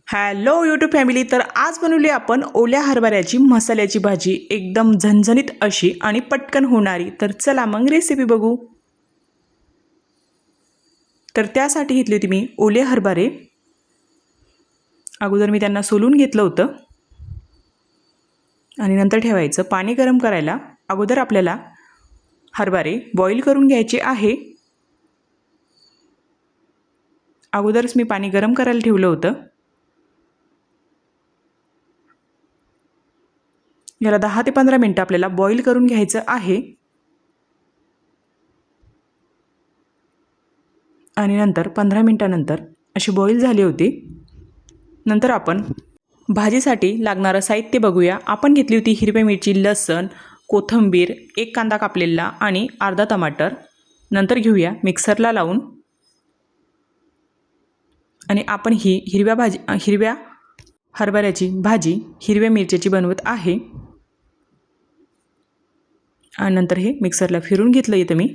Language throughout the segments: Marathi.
Hello YouTube family. तर आज बनवली आपण ओल्या हरभऱ्याची मसाल्याची भाजी, एकदम झणझणीत अशी आणि पटकन होणारी. तर चला मग रेसिपी बघू. तर त्यासाठी घेतली होती मी ओले हरभरे. अगोदर मी त्यांना सोलून घेतलं होतं आणि नंतर ठेवायचं पाणी गरम करायला. अगोदर आपल्याला हरभरे बॉईल करून घ्यायचे आहे. अगोदरच मी पाणी गरम करायला ठेवलं होतं. याला 10 ते 15 मिनटं आपल्याला बॉईल करून घ्यायचं आहे. आणि नंतर 15 मिनटानंतर अशी बॉईल झाली होती. नंतर आपण भाजीसाठी लागणारं साहित्य बघूया. आपण घेतली होती हिरव्या मिरची, लसूण, कोथिंबीर, एक कांदा कापलेला आणि अर्धा टमाटर. नंतर घेऊया मिक्सरला लावून. आणि आपण ही हिरव्या हरभऱ्याची भाजी हिरव्या मिरच्याची बनवत आहे. आणि नंतर हे मिक्सरला फिरून घेतलं इथं मी.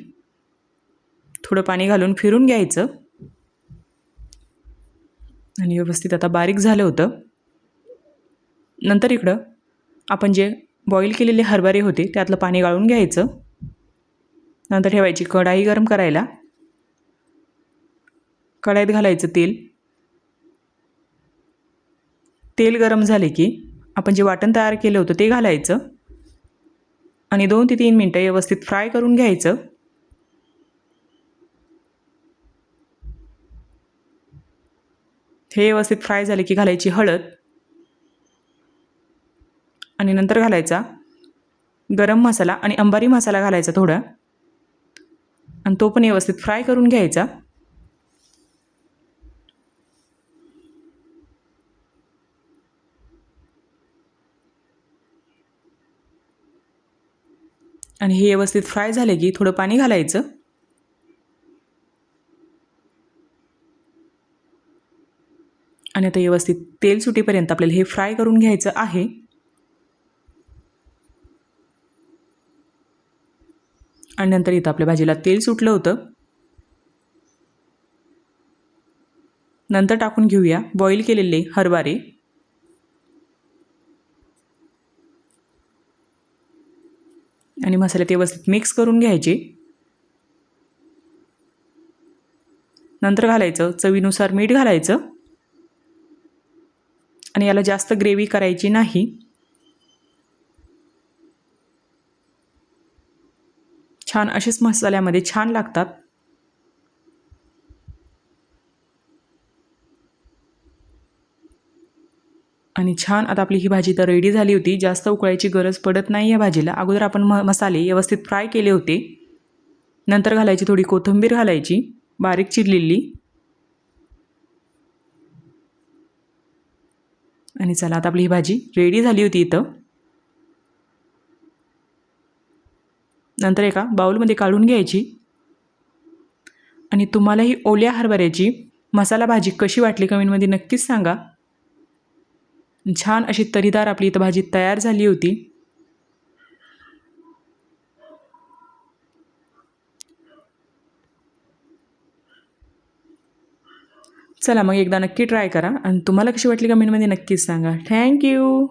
थोडं पाणी घालून फिरून घ्यायचं आणि व्यवस्थित आता बारीक झालं होतं. नंतर इकडं आपण जे बॉईल केलेले हरभरे होते त्यातलं पाणी गाळून घ्यायचं. नंतर ठेवायची कढाई गरम करायला. कढाईत घालायचं तेल. तेल गरम झाले की आपण जे वाटण तयार केलं होतं ते घालायचं आणि 2 ते 3 मिनटं व्यवस्थित फ्राय करून घ्यायचं. हे व्यवस्थित फ्राय झाले की घालायची हळद आणि नंतर घालायचा गरम मसाला आणि अंबारी मसाला घालायचा थोडा आणि तो पण व्यवस्थित फ्राय करून घ्यायचा. आणि हे व्यवस्थित फ्राय झाले की थोडं पाणी घालायचं आणि आता व्यवस्थित तेल सुटेपर्यंत आपल्याला हे फ्राय करून घ्यायचं आहे. आणि नंतर इथं आपल्या भाजीला तेल सुटलं होतं. नंतर टाकून घेऊया बॉईल केलेले हरभरे आणि मसाल्यात व्यवस्थित मिक्स करून घ्यायचे. नंतर घालायचं चवीनुसार मीठ घालायचं आणि याला जास्त ग्रेव्ही करायची नाही. छान असेच मसाल्यामध्ये छान लागतात. आणि छान आता आपली ही भाजी तर रेडी झाली होती. जास्त उकळायची गरज पडत नाही या भाजीला. अगोदर आपण मसाले व्यवस्थित फ्राय केले होते. नंतर घालायची थोडी कोथिंबीर घालायची बारीक चिरलेली. आणि चला आता आपली ही भाजी रेडी झाली होती इथं. नंतर एका बाउलमध्ये काढून घ्यायची. आणि तुम्हाला ही ओल्या हरभऱ्याची मसाला भाजी कशी वाटली कमेंटमध्ये नक्कीच सांगा. छान अशी तरीदार आपली इथं भाजी तयार झाली होती. चला मग एकदा नक्की ट्राय करा आणि तुम्हाला कशी वाटली कमेंटमध्ये नक्कीच सांगा. थँक्यू.